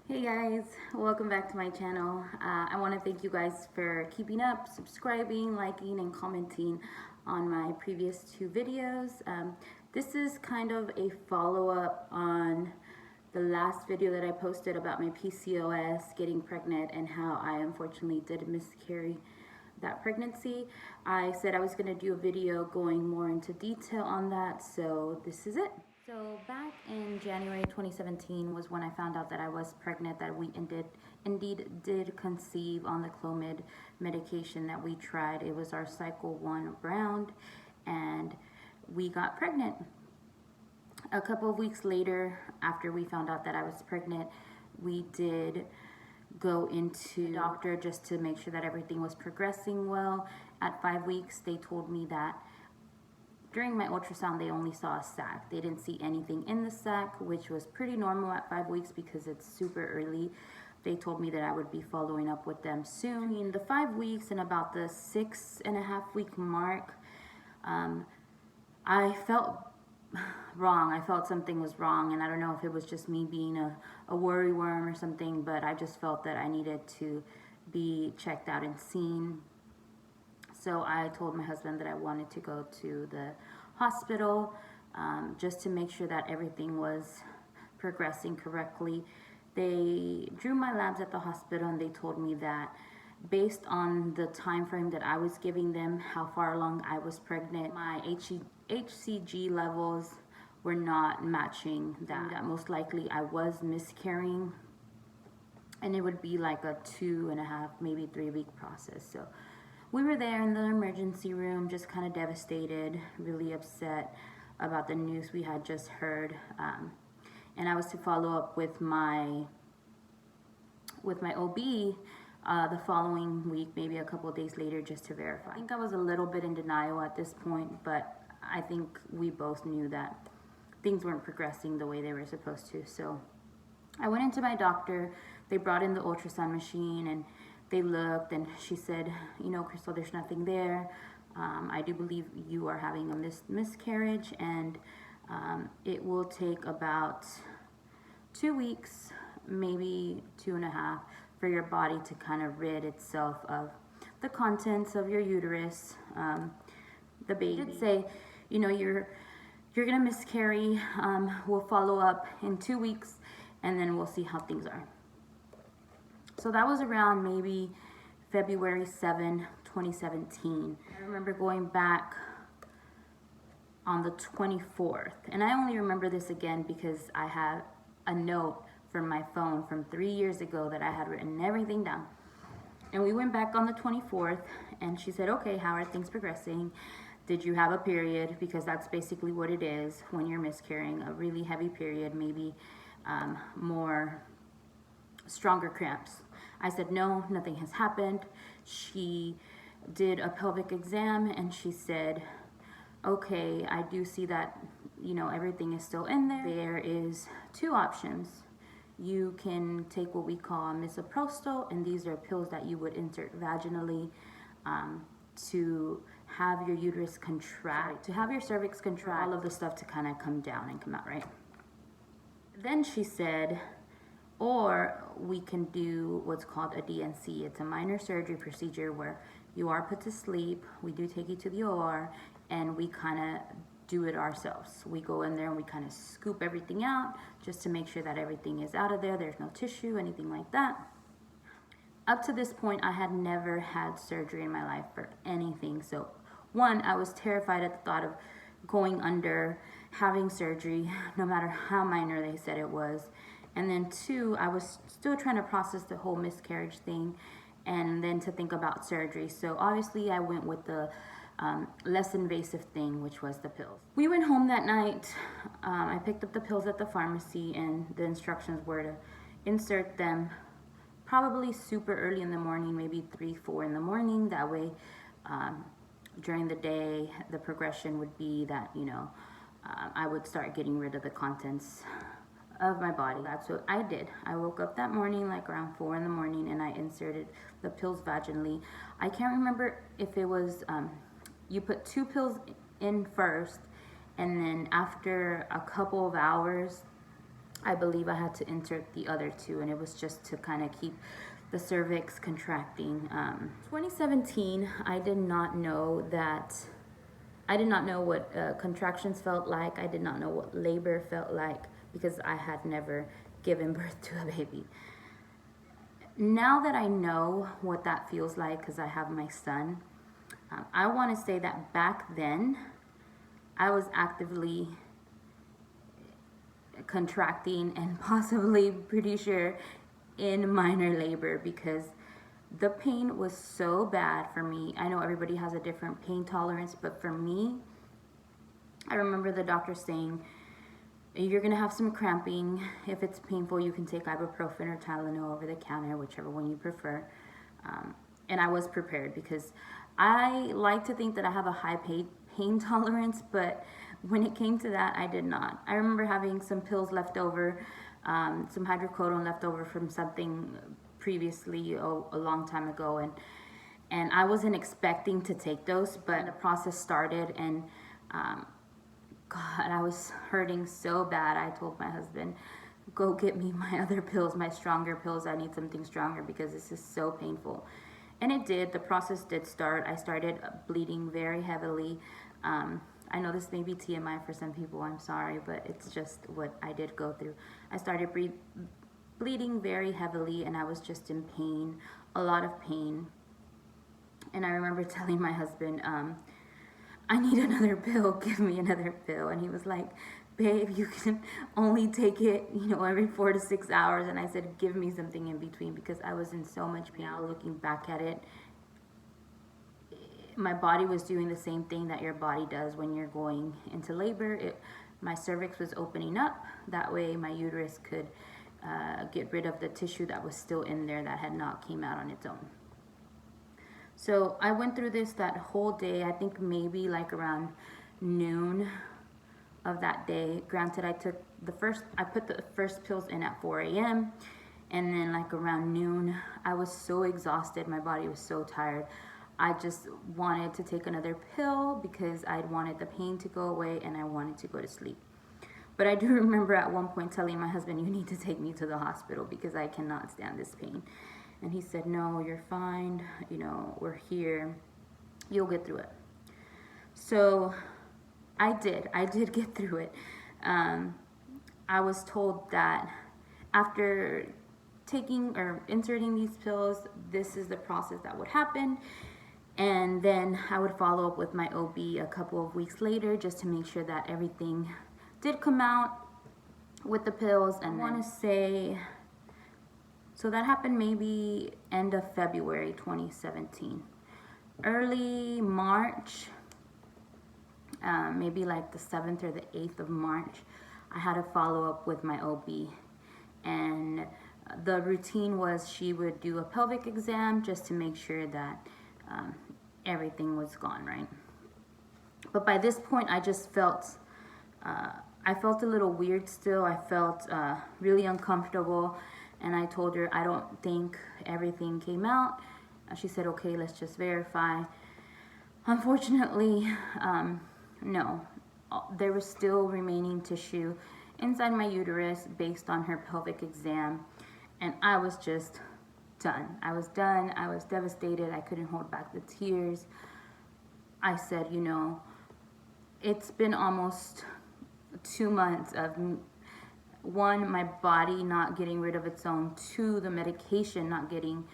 Hey guys, welcome back to my channel. I want to thank you guys for keeping up, subscribing, liking, and commenting on my previous two videos. This is kind of a follow-up on the last video that I posted about my PCOS, getting pregnant, and how I unfortunately did miscarry that pregnancy. I said I was going to do a video going more into detail on that, so this is it. So back in January 2017 was when I found out that I was pregnant, that we indeed did conceive on the Clomid medication that we tried. It was our cycle 1 round, and we got pregnant. A couple of weeks later, after we found out that I was pregnant, we did go into the doctor just to make sure that everything was progressing well. At 5 weeks, they told me that during my ultrasound, they only saw a sac. They didn't see anything in the sac, which was pretty normal at 5 weeks because it's super early. They told me that I would be following up with them soon. In the 5 weeks and about the 6.5 week mark, I felt wrong. I felt something was wrong, and I don't know if it was just me being a worry worm or something, but I just felt that I needed to be checked out and seen. So I told my husband that I wanted to go to the hospital just to make sure that everything was progressing correctly. They drew my labs at the hospital, and they told me that based on the time frame that I was giving them, how far along I was pregnant, my HCG levels were not matching that most likely I was miscarrying, and it would be like a 2.5, maybe 3 week process. So we were there in the emergency room, just kind of devastated, really upset about the news we had just heard. And I was to follow up with my OB the following week, maybe a couple of days later, just to verify. I think I was a little bit in denial at this point, but I think we both knew that things weren't progressing the way they were supposed to. So I went into my doctor. They brought in the ultrasound machine, and they looked, and she said, you know, Crystal, there's nothing there. I do believe you are having a miscarriage, and it will take about 2 weeks, maybe 2.5, for your body to kind of rid itself of the contents of your uterus. The baby did say, you know, you're gonna miscarry. We'll follow up in 2 weeks, and then we'll see how things are. So that was around maybe February 7, 2017. I remember going back on the 24th. And I only remember this again because I had a note from my phone from 3 years ago that I had written everything down. And we went back on the 24th, and she said, okay, how are things progressing? Did you have a period? Because that's basically what it is when you're miscarrying, a really heavy period, maybe more stronger cramps. I said, no, nothing has happened. She did a pelvic exam, and she said, okay, I do see that, you know, everything is still in there. There is 2 options. You can take what we call misoprostol, and these are pills that you would insert vaginally to have your uterus contract, to have your cervix contract, all of the stuff to kind of come down and come out, right? Then she said, or we can do what's called a D&C. It's a minor surgery procedure where you are put to sleep. We do take you to the OR, and we kind of do it ourselves. We go in there and we kind of scoop everything out just to make sure that everything is out of there. There's no tissue, anything like that. Up to this point, I had never had surgery in my life for anything. So one, I was terrified at the thought of going under, having surgery, no matter how minor they said it was. And then 2, I was still trying to process the whole miscarriage thing, and then to think about surgery. So obviously I went with the less invasive thing, which was the pills. We went home that night. I picked up the pills at the pharmacy, and the instructions were to insert them probably super early in the morning, maybe 3, 4 in the morning. That way, during the day, the progression would be that, you know, I would start getting rid of the contents of my body. That's what I did. I woke up that morning like around 4 in the morning, and I inserted the pills vaginally. I can't remember if it was you put 2 pills in first, and then after a couple of hours I believe I had to insert the other two, and it was just to kind of keep the cervix contracting. 2017, I did not know what contractions felt like. I did not know what labor felt like because I had never given birth to a baby. Now that I know what that feels like because I have my son, I want to say that back then I was actively contracting and possibly pretty sure in minor labor because the pain was so bad for me. I know everybody has a different pain tolerance, but for me, I remember the doctor saying, you're gonna have some cramping. If it's painful, you can take ibuprofen or Tylenol over the counter, whichever one you prefer. And I was prepared because I like to think that I have a high pain tolerance, but when it came to that, I did not. I remember having some pills left over, some hydrocodone left over from something previously a long time ago, and I wasn't expecting to take those, but the process started, and God, I was hurting so bad. I told my husband, go get me my other pills, my stronger pills. I need something stronger because this is so painful. And it did. The process did start. I started bleeding very heavily. I know this may be TMI for some people. I'm sorry, but it's just what I did go through. I started bleeding very heavily, and I was just in pain, a lot of pain. And I remember telling my husband, I need another pill, give me another pill. And he was like, babe, you can only take it, every 4 to 6 hours. And I said, give me something in between because I was in so much pain. Now looking back at it, my body was doing the same thing that your body does when you're going into labor. My cervix was opening up. That way my uterus could get rid of the tissue that was still in there that had not came out on its own. So I went through this that whole day. I think maybe like around noon of that day. Granted, I put the first pills in at 4 a.m. and then like around noon, I was so exhausted. My body was so tired. I just wanted to take another pill because I wanted the pain to go away and I wanted to go to sleep. But I do remember at one point telling my husband, you need to take me to the hospital because I cannot stand this pain. And he said, no, you're fine. We're here. You'll get through it. So I did get through it. I was told that after taking or inserting these pills, this is the process that would happen. And then I would follow up with my OB a couple of weeks later just to make sure that everything did come out with the pills. And I want to say, so that happened maybe end of February 2017. Early March, maybe like the 7th or the 8th of March, I had a follow-up with my OB. And the routine was she would do a pelvic exam just to make sure that everything was gone, right? But by this point, I just felt, I felt a little weird still. I felt really uncomfortable. And I told her, I don't think everything came out. She said, okay, let's just verify. Unfortunately, no. There was still remaining tissue inside my uterus based on her pelvic exam. And I was just done. I was done. I was devastated. I couldn't hold back the tears. I said, it's been almost 2 months of one, my body not getting rid of its own, two, the medication not getting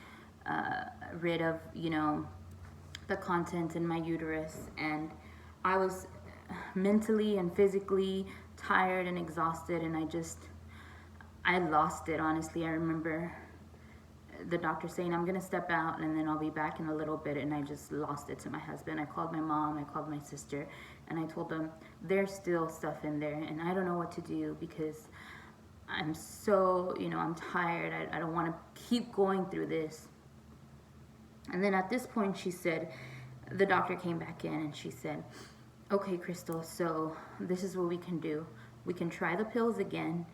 rid of, the content in my uterus. And I was mentally and physically tired and exhausted, and I lost it, honestly. I remember the doctor saying, I'm gonna step out and then I'll be back in a little bit, and I just lost it to my husband. I called my mom, I called my sister, and I told them there's still stuff in there and I don't know what to do because I'm so, I'm tired. I don't want to keep going through this. And then at this point, the doctor came back in and she said, okay, Crystal, so this is what we can do. We can try the pills again.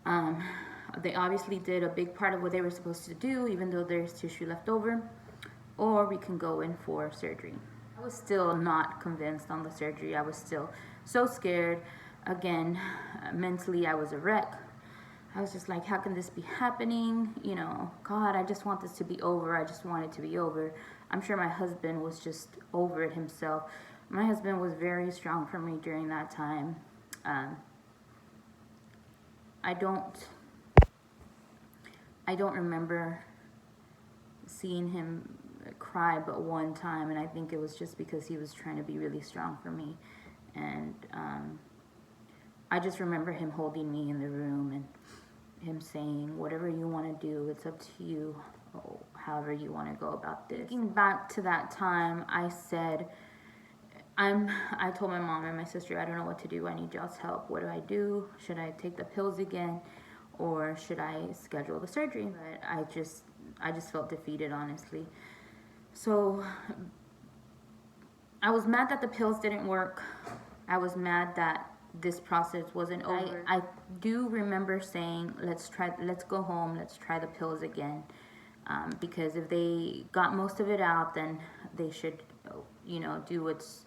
They obviously did a big part of what they were supposed to do, even though there's tissue left over, or we can go in for surgery. I was still not convinced on the surgery. I was still so scared. Again, mentally I was a wreck. I was just like, how can this be happening? You know, God, I just want this to be over. I just want it to be over. I'm sure my husband was just over it himself. My husband was very strong for me during that time. I don't remember seeing him cry but one time, and I think it was just because he was trying to be really strong for me. And I just remember him holding me in the room and him saying, whatever you want to do, it's up to you, however you want to go about this. Thinking back to that time, I said, I told my mom and my sister, I don't know what to do. I need y'all's help. What do I do? Should I take the pills again, or should I schedule the surgery? But I just felt defeated, honestly. So I was mad that the pills didn't work. I was mad that this process wasn't over. I do remember saying, let's go home, let's try the pills again. Because if they got most of it out, then they should, you know, do its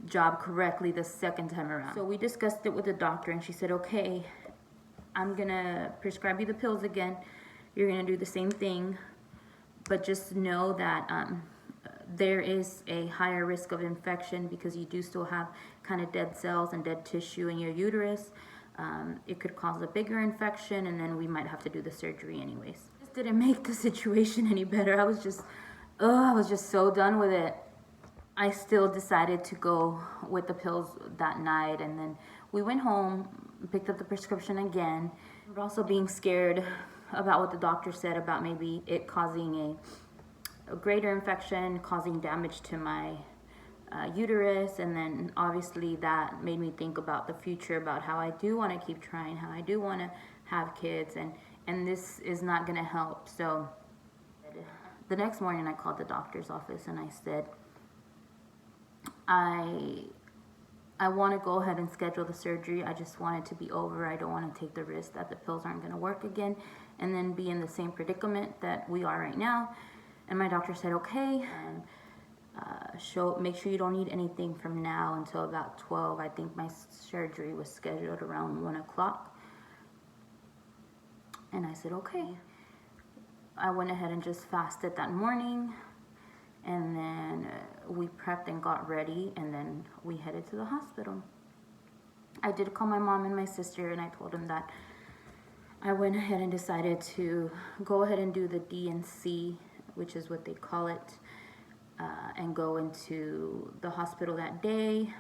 job correctly the second time around. So we discussed it with the doctor, and she said, okay, I'm gonna prescribe you the pills again. You're gonna do the same thing, but just know that there is a higher risk of infection because you do still have kind of dead cells and dead tissue in your uterus. It could cause a bigger infection, and then we might have to do the surgery anyways. This didn't make the situation any better. I was just so done with it. I still decided to go with the pills that night, and then we went home, picked up the prescription again. We're also being scared about what the doctor said about maybe it causing a greater infection, causing damage to my uterus, and then obviously that made me think about the future, about how I do want to keep trying, how I do want to have kids, and this is not going to help. So the next morning I called the doctor's office and I said, I want to go ahead and schedule the surgery. I just want it to be over. I don't want to take the risk that the pills aren't going to work again and then be in the same predicament that we are right now. And my doctor said, okay, and make sure you don't need anything from now until about 12. I think my surgery was scheduled around 1 o'clock. And I said, okay. I went ahead and just fasted that morning. And then we prepped and got ready, and then we headed to the hospital. I did call my mom and my sister, and I told them that I went ahead and decided to go ahead and do the D&C, which is what they call it, and go into the hospital that day.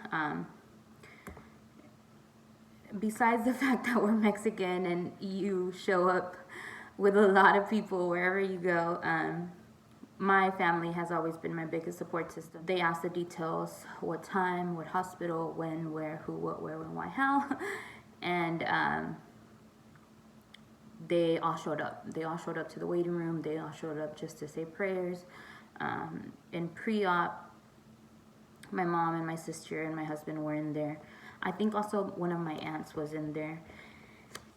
Besides the fact that we're Mexican and you show up with a lot of people wherever you go, my family has always been my biggest support system. They asked the details: what time, what hospital, when, where, who, what, where, when, why, how. And they all showed up. They all showed up to the waiting room. They all showed up just to say prayers. In pre-op, my mom and my sister and my husband were in there. I think also one of my aunts was in there.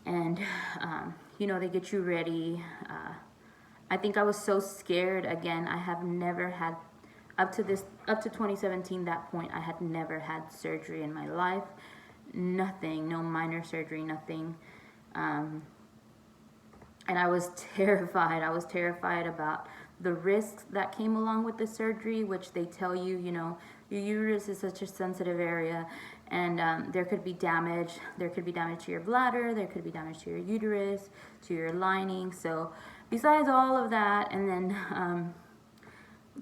And, you know, they get you ready. I think I was so scared. Again, I have never had, up to 2017, that point, I had never had surgery in my life. Nothing, no minor surgery, nothing. And I was terrified. I was terrified about the risks that came along with the surgery, which they tell you, you know, your uterus is such a sensitive area, and there could be damage. There could be damage to your bladder. There could be damage to your uterus, to your lining. So besides all of that, and then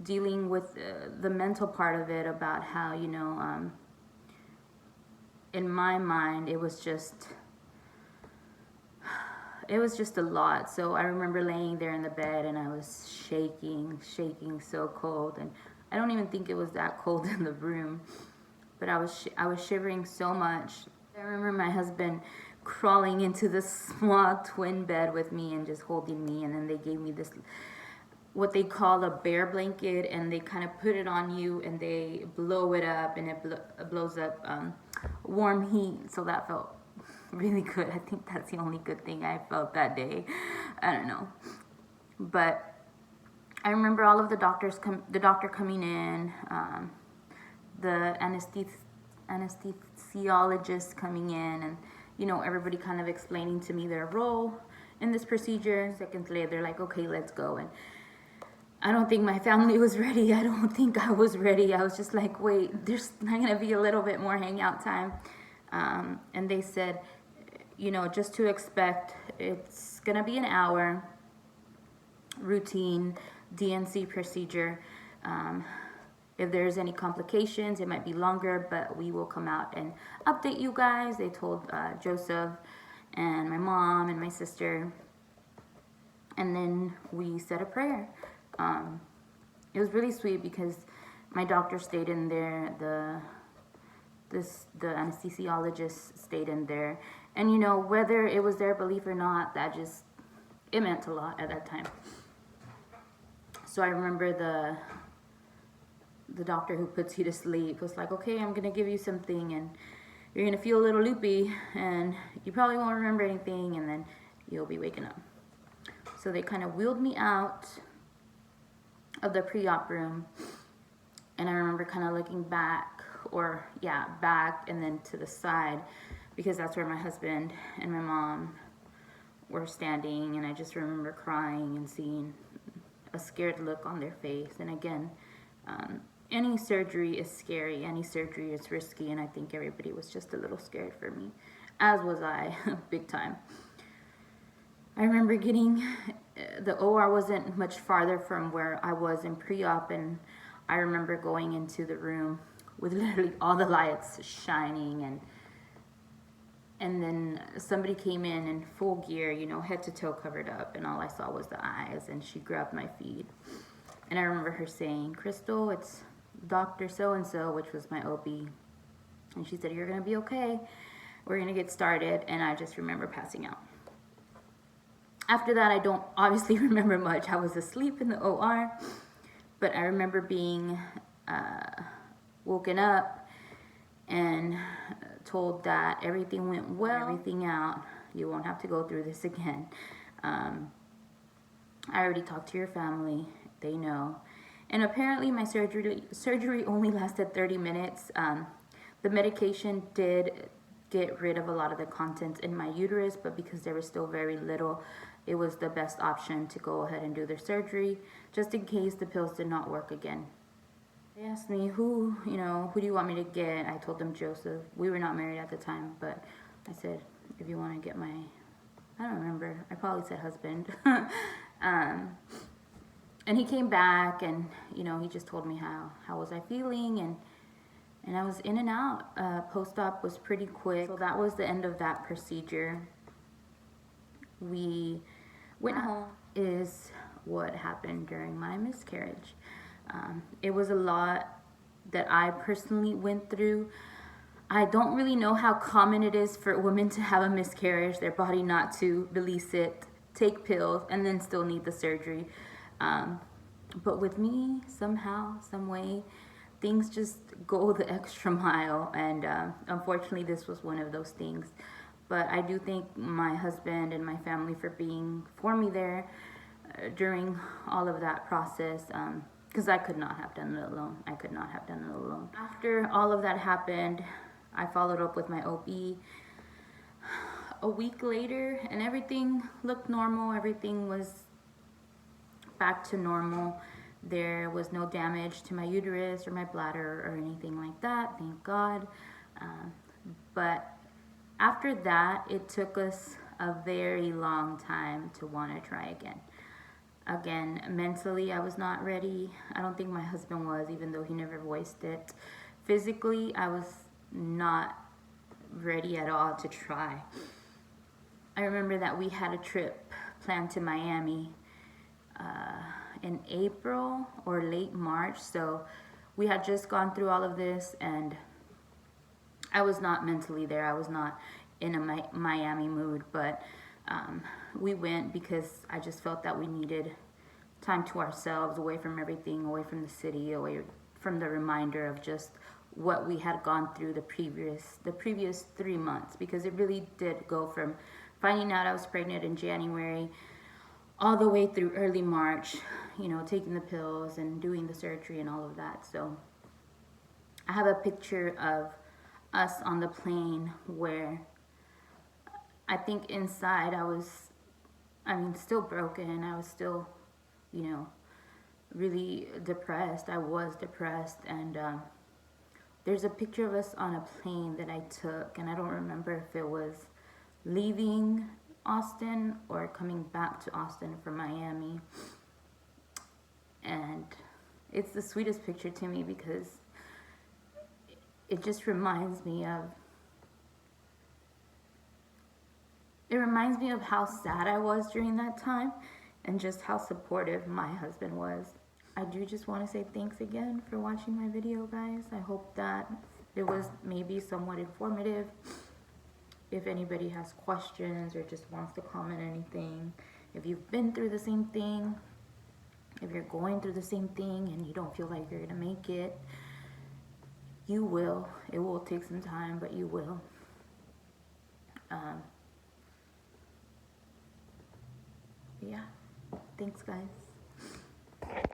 dealing with the mental part of it, about how, you know, in my mind, it was just a lot. So I remember laying there in the bed, and I was shaking so cold, and I don't even think it was that cold in the room, but I was shivering so much. I remember my husband crawling into this small twin bed with me and just holding me, and then they gave me this, what they call a bear blanket, and they kind of put it on you and they blow it up, and it blows up warm heat. So that felt really good. I think that's the only good thing I felt that day. I don't know, but I remember all of the the doctor coming in, the anesthesiologist coming in, and, you know, everybody kind of explaining to me their role. in this procedure. Seconds later, they're like, okay, let's go. And I don't think my family was ready. I don't think I was ready. I was just like, wait, there's not gonna be a little bit more hangout time. And they said, you know, just to expect, it's gonna be an hour, routine D&C procedure. If there's any complications, it might be longer, but we will come out and update you guys. They told Joseph and my mom and my sister. And then we said a prayer. It was really sweet because my doctor stayed in there, the anesthesiologist stayed in there. And you know, whether it was their belief or not, it meant a lot at that time. So I remember the doctor who puts you to sleep was like, okay, I'm gonna give you something and you're gonna feel a little loopy and you probably won't remember anything and then you'll be waking up. So they kind of wheeled me out of the pre-op room, and I remember kind of looking back, back and then to the side, because that's where my husband and my mom were standing, and I just remember crying and seeing a scared look on their face. And again, any surgery is scary, any surgery is risky, and I think everybody was just a little scared for me, as was I, big time. I remember the OR wasn't much farther from where I was in pre-op, and I remember going into the room with literally all the lights shining, and then somebody came in full gear, you know, head to toe covered up, and all I saw was the eyes, and she grabbed my feet. And I remember her saying, Crystal, it's Dr. So-and-so, which was my OB, and she said, you're gonna be okay, we're gonna get started. And I just remember passing out. After that, I don't obviously remember much. I was asleep in the OR, but I remember being woken up and told that everything went well, everything out, you won't have to go through this again. I already talked to your family, they know. And apparently my surgery only lasted 30 minutes. The medication did get rid of a lot of the contents in my uterus, but because there was still very little, it was the best option to go ahead and do their surgery, just in case the pills did not work again. They asked me, who do you want me to get? I told them Joseph. We were not married at the time, but I said, if you want to get I don't remember, I probably said husband. And he came back, and he just told me how was I feeling, and I was in and out. Post-op was pretty quick. So that was the end of that procedure. We went home. Is what happened during my miscarriage. It was a lot that I personally went through. I don't really know how common it is for women to have a miscarriage, their body not to release it, take pills, and then still need the surgery. But with me, somehow, some way, things just go the extra mile, and unfortunately this was one of those things. But I do thank my husband and my family for being for me there during all of that process, because I could not have done it alone. I could not have done it alone. After all of that happened, I followed up with my OB a week later, and everything looked normal. Everything was back to normal. There was no damage to my uterus or my bladder or anything like that, thank God. But after that, it took us a very long time to want to try again. Again, mentally, I was not ready. I don't think my husband was, even though he never voiced it. Physically, I was not ready at all to try. I remember that we had a trip planned to Miami in April or late March. So we had just gone through all of this, and I was not mentally there. I was not in a Miami mood, but we went because I just felt that we needed time to ourselves, away from everything, away from the city, away from the reminder of just what we had gone through the previous 3 months, because it really did go from finding out I was pregnant in January all the way through early March, taking the pills and doing the surgery and all of that. So I have a picture of us on the plane where I think inside I was I mean, still broken. I was still, you know, really depressed. I was depressed, and there's a picture of us on a plane that I took, and I don't remember if it was leaving Austin or coming back to Austin from Miami. And it's the sweetest picture to me because it just reminds me of how sad I was during that time and just how supportive my husband was. I do just want to say thanks again for watching my video, guys. I hope that it was maybe somewhat informative. If anybody has questions or just wants to comment anything, if you've been through the same thing, if you're going through the same thing and you don't feel like you're gonna make it, you will. It will take some time, but you will. Yeah, thanks guys.